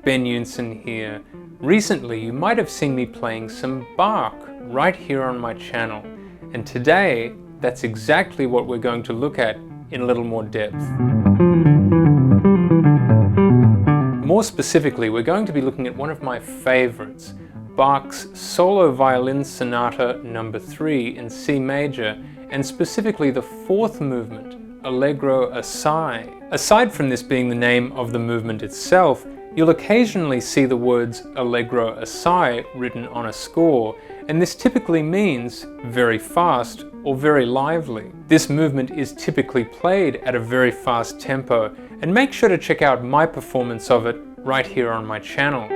Ben Yunsen here. Recently you might have seen me playing some Bach right here on my channel, and today that's exactly what we're going to look at in a little more depth. More specifically, we're going to be looking at one of my favorites, Bach's Solo Violin Sonata No. 3 in C major, and specifically the fourth movement, Allegro assai. Aside from this being the name of the movement itself, you'll occasionally see the words Allegro assai written on a score, and this typically means very fast or very lively. This movement is typically played at a very fast tempo, and make sure to check out my performance of it right here on my channel.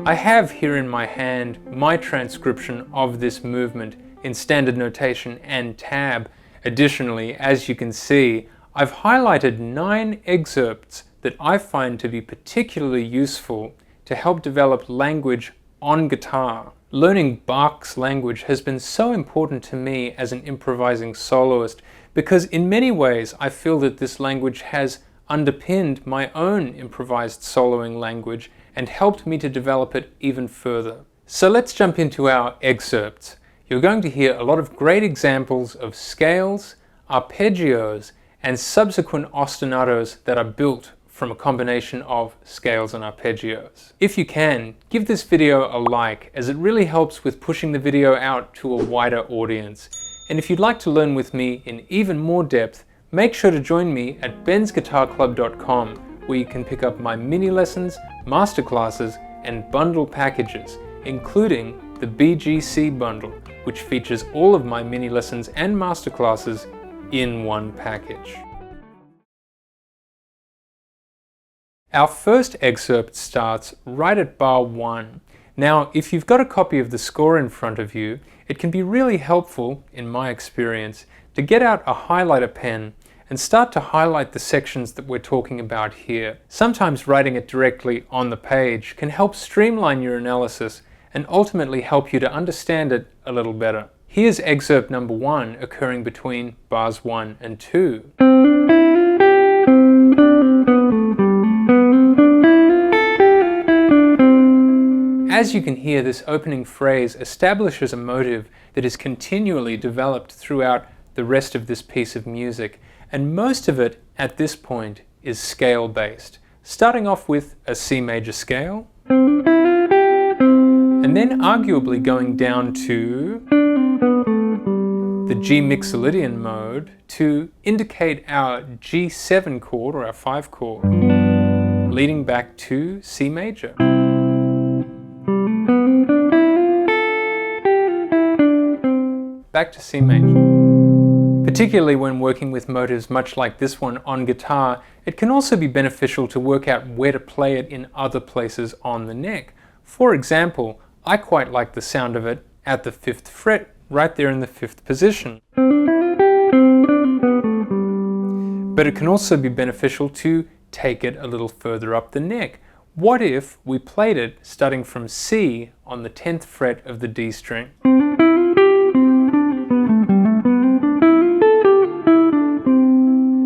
I have here in my hand my transcription of this movement in standard notation and tab. Additionally, as you can see, I've highlighted 9 excerpts that I find to be particularly useful to help develop language on guitar. Learning Bach's language has been so important to me as an improvising soloist because in many ways I feel that this language has underpinned my own improvised soloing language and helped me to develop it even further. So let's jump into our excerpts. You're going to hear a lot of great examples of scales, arpeggios, and subsequent ostinatos that are built from a combination of scales and arpeggios. If you can, give this video a like, as it really helps with pushing the video out to a wider audience. And if you'd like to learn with me in even more depth, make sure to join me at bensguitarclub.com, where you can pick up my mini lessons, masterclasses, and bundle packages, including the BGC bundle, which features all of my mini lessons and masterclasses in one package. Our first excerpt starts right at bar 1. Now, if you've got a copy of the score in front of you, it can be really helpful, in my experience, to get out a highlighter pen and start to highlight the sections that we're talking about here. Sometimes writing it directly on the page can help streamline your analysis and ultimately help you to understand it a little better. Here's excerpt number 1 occurring between bars 1 and 2. As you can hear, this opening phrase establishes a motive that is continually developed throughout the rest of this piece of music, and most of it at this point is scale-based, starting off with a C major scale, and then arguably going down to the G Mixolydian mode to indicate our G7 chord, or our 5 chord, leading back to C major. Back to C major. Particularly when working with motives much like this one on guitar, it can also be beneficial to work out where to play it in other places on the neck. For example, I quite like the sound of it at the 5th fret, right there in the 5th position. But it can also be beneficial to take it a little further up the neck. What if we played it starting from C on the 10th fret of the D string?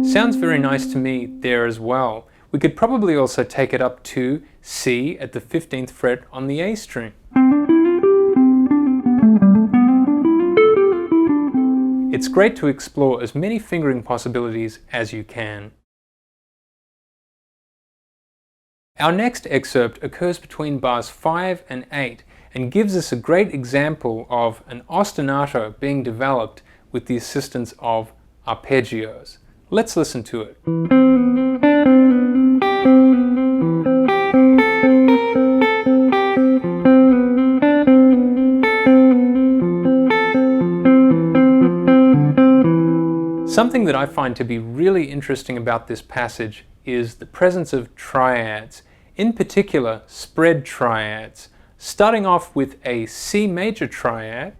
Sounds very nice to me there as well. We could probably also take it up to C at the 15th fret on the A string. It's great to explore as many fingering possibilities as you can. Our next excerpt occurs between bars 5 and 8 and gives us a great example of an ostinato being developed with the assistance of arpeggios. Let's listen to it. Something that I find to be really interesting about this passage is the presence of triads, in particular spread triads, starting off with a C major triad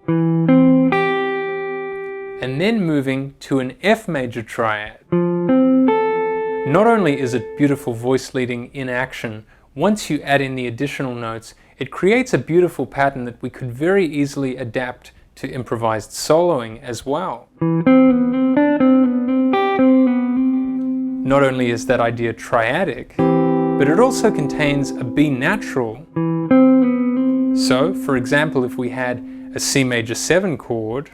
and then moving to an F major triad. Not only is it beautiful voice leading in action, once you add in the additional notes, it creates a beautiful pattern that we could very easily adapt to improvised soloing as well. Not only is that idea triadic, but it also contains a B natural. So, for example, if we had a C major 7 chord,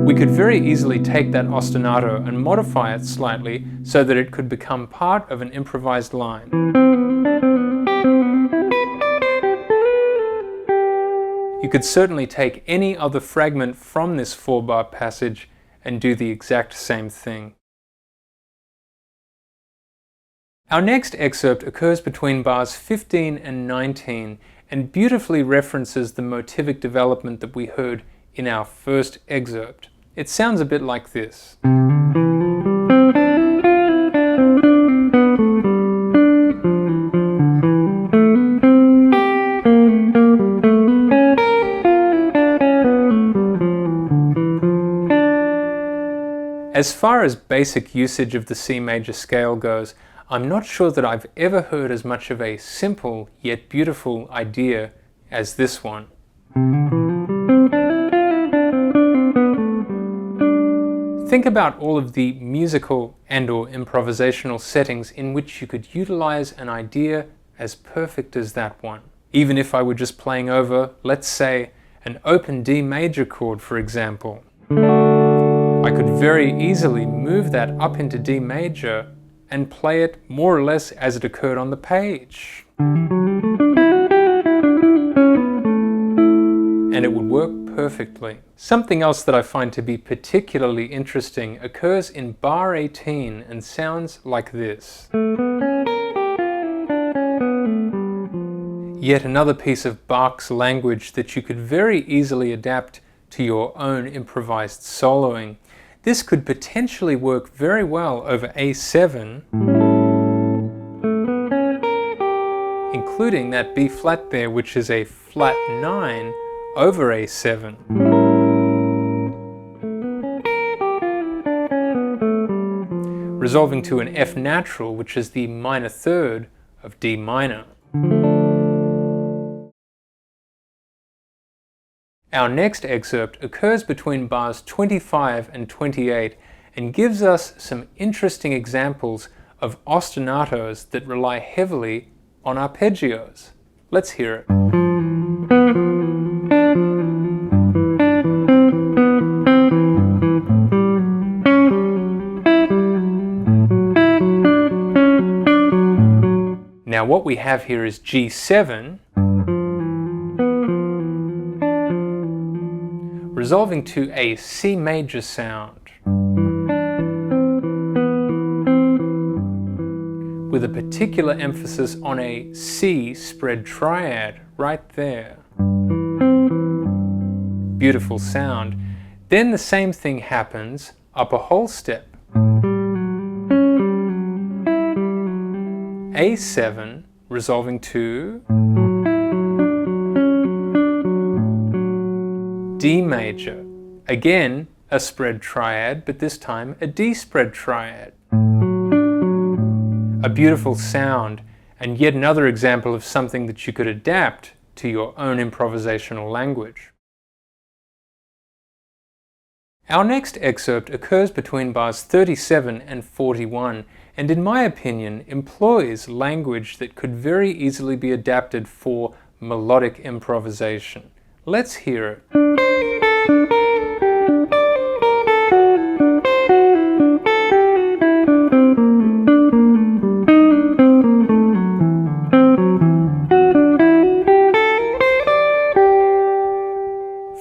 we could very easily take that ostinato and modify it slightly so that it could become part of an improvised line. You could certainly take any other fragment from this 4-bar passage and do the exact same thing. Our next excerpt occurs between bars 15 and 19 and beautifully references the motivic development that we heard in our first excerpt. It sounds a bit like this. As far as basic usage of the C major scale goes, I'm not sure that I've ever heard as much of a simple yet beautiful idea as this one. Think about all of the musical and/or improvisational settings in which you could utilize an idea as perfect as that one. Even if I were just playing over, let's say, an open D major chord, for example, I could very easily move that up into D major and play it more or less as it occurred on the page. And it would work perfectly. Something else that I find to be particularly interesting occurs in bar 18 and sounds like this. Yet another piece of Bach's language that you could very easily adapt to your own improvised soloing. This could potentially work very well over A7, including that B flat there, which is a flat 9 over A7. Resolving to an F natural, which is the minor third of D minor. Our next excerpt occurs between bars 25 and 28 and gives us some interesting examples of ostinatos that rely heavily on arpeggios. Let's hear it. Now what we have here is G7, resolving to a C major sound, with a particular emphasis on a C spread triad right there. Beautiful sound. Then the same thing happens up a whole step. A7 resolving to D major. Again, a spread triad, but this time a D spread triad. A beautiful sound, and yet another example of something that you could adapt to your own improvisational language. Our next excerpt occurs between bars 37 and 41, and in my opinion employs language that could very easily be adapted for melodic improvisation. Let's hear it.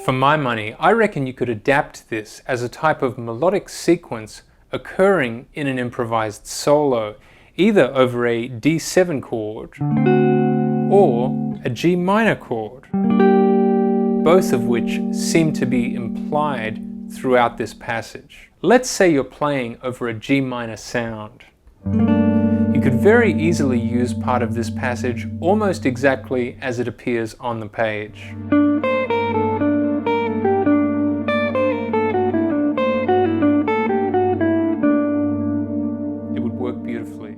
For my money, I reckon you could adapt this as a type of melodic sequence occurring in an improvised solo, either over a D7 chord or a G minor chord, both of which seem to be implied throughout this passage. Let's say you're playing over a G minor sound. You could very easily use part of this passage almost exactly as it appears on the page. It would work beautifully.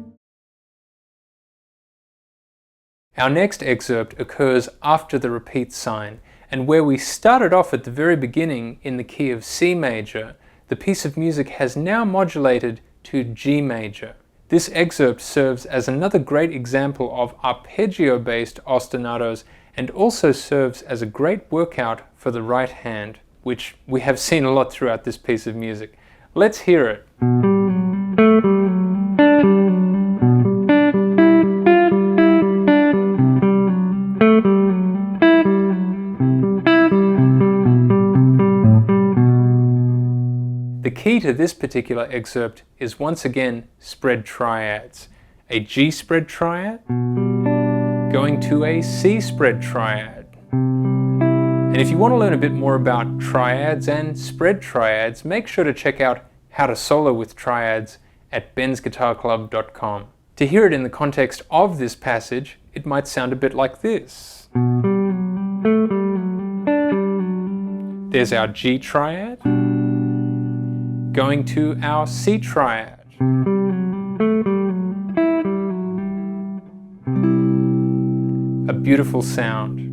Our next excerpt occurs after the repeat sign, and where we started off at the very beginning in the key of C major, the piece of music has now modulated to G major. This excerpt serves as another great example of arpeggio-based ostinatos and also serves as a great workout for the right hand, which we have seen a lot throughout this piece of music. Let's hear it. The key to this particular excerpt is once again spread triads. A G spread triad, going to a C spread triad. And if you want to learn a bit more about triads and spread triads, make sure to check out How to Solo with Triads at bensguitarclub.com. To hear it in the context of this passage, it might sound a bit like this. There's our G triad, going to our C triad. A beautiful sound.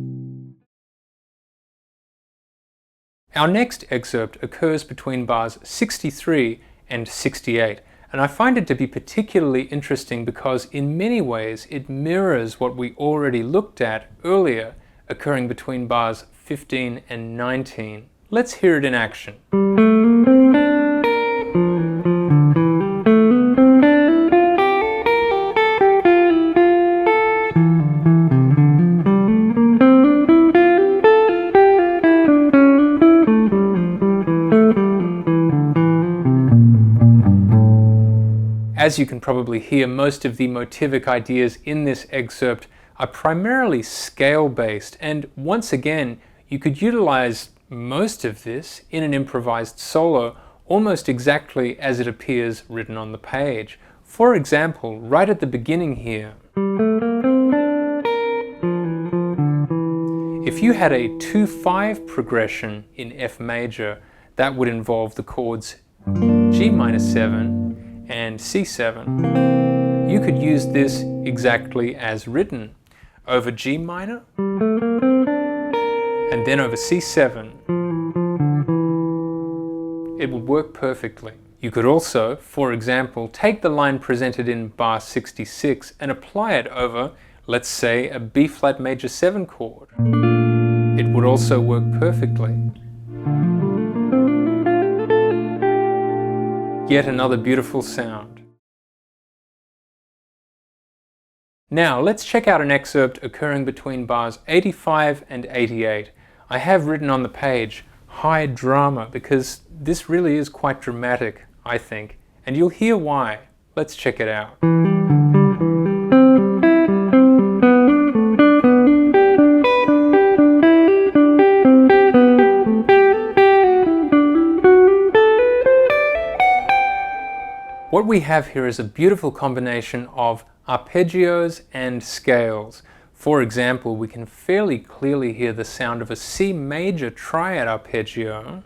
Our next excerpt occurs between bars 63 and 68, and I find it to be particularly interesting because in many ways it mirrors what we already looked at earlier, occurring between bars 15 and 19. Let's hear it in action. As you can probably hear, most of the motivic ideas in this excerpt are primarily scale-based, and once again, you could utilize most of this in an improvised solo almost exactly as it appears written on the page. For example, right at the beginning here, if you had a 2-5 progression in F major, that would involve the chords G minor 7 and C7. You could use this exactly as written, over G minor and then over C7. It would work perfectly. You could also, for example, take the line presented in bar 66 and apply it over, let's say, a B flat major 7 chord. It would also work perfectly. Yet another beautiful sound. Now let's check out an excerpt occurring between bars 85 and 88. I have written on the page, high drama, because this really is quite dramatic, I think, and you'll hear why. Let's check it out. What we have here is a beautiful combination of arpeggios and scales. For example, we can fairly clearly hear the sound of a C major triad arpeggio.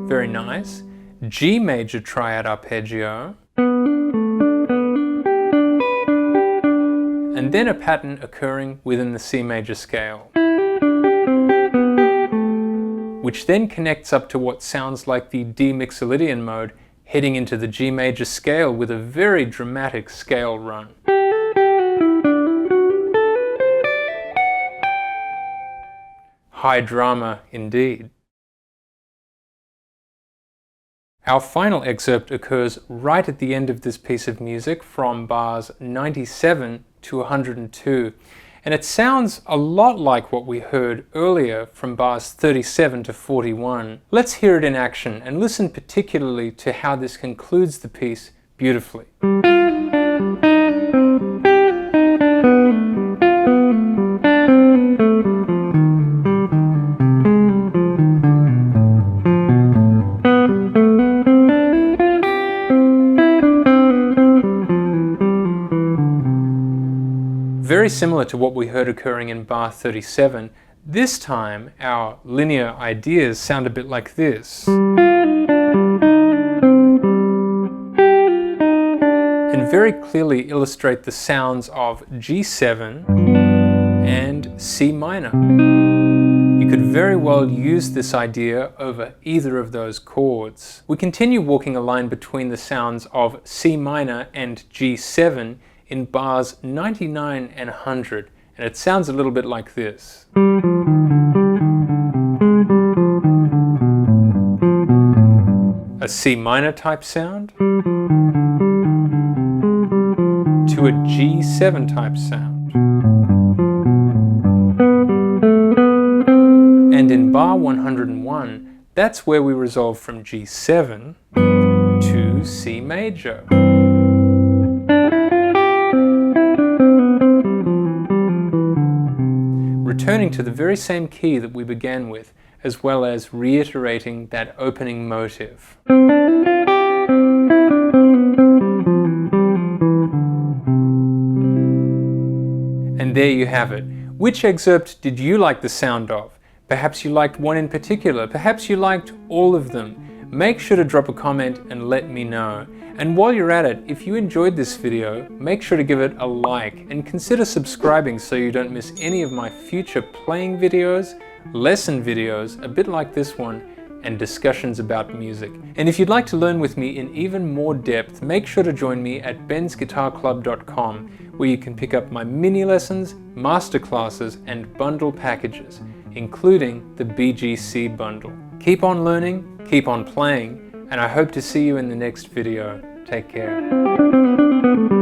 Very nice. G major triad arpeggio. And then a pattern occurring within the C major scale, which then connects up to what sounds like the D Mixolydian mode, heading into the G major scale with a very dramatic scale run. High drama indeed. Our final excerpt occurs right at the end of this piece of music from bars 97 to 102. And it sounds a lot like what we heard earlier from bars 37 to 41. Let's hear it in action and listen particularly to how this concludes the piece beautifully. Very similar to what we heard occurring in bar 37, this time our linear ideas sound a bit like this. And very clearly illustrate the sounds of G7 and C minor. You could very well use this idea over either of those chords. We continue walking a line between the sounds of C minor and G7 in bars 99 and 100, and it sounds a little bit like this. A C minor type sound to a G7 type sound. And in bar 101, that's where we resolve from G7 to C major. Returning to the very same key that we began with, as well as reiterating that opening motive. And there you have it. Which excerpt did you like the sound of? Perhaps you liked one in particular, perhaps you liked all of them. Make sure to drop a comment and let me know. And while you're at it, if you enjoyed this video, make sure to give it a like and consider subscribing so you don't miss any of my future playing videos, lesson videos, a bit like this one, and discussions about music. And if you'd like to learn with me in even more depth, make sure to join me at bensguitarclub.com, where you can pick up my mini lessons, masterclasses, and bundle packages, including the BGC bundle. Keep on learning, keep on playing, and I hope to see you in the next video. Take care.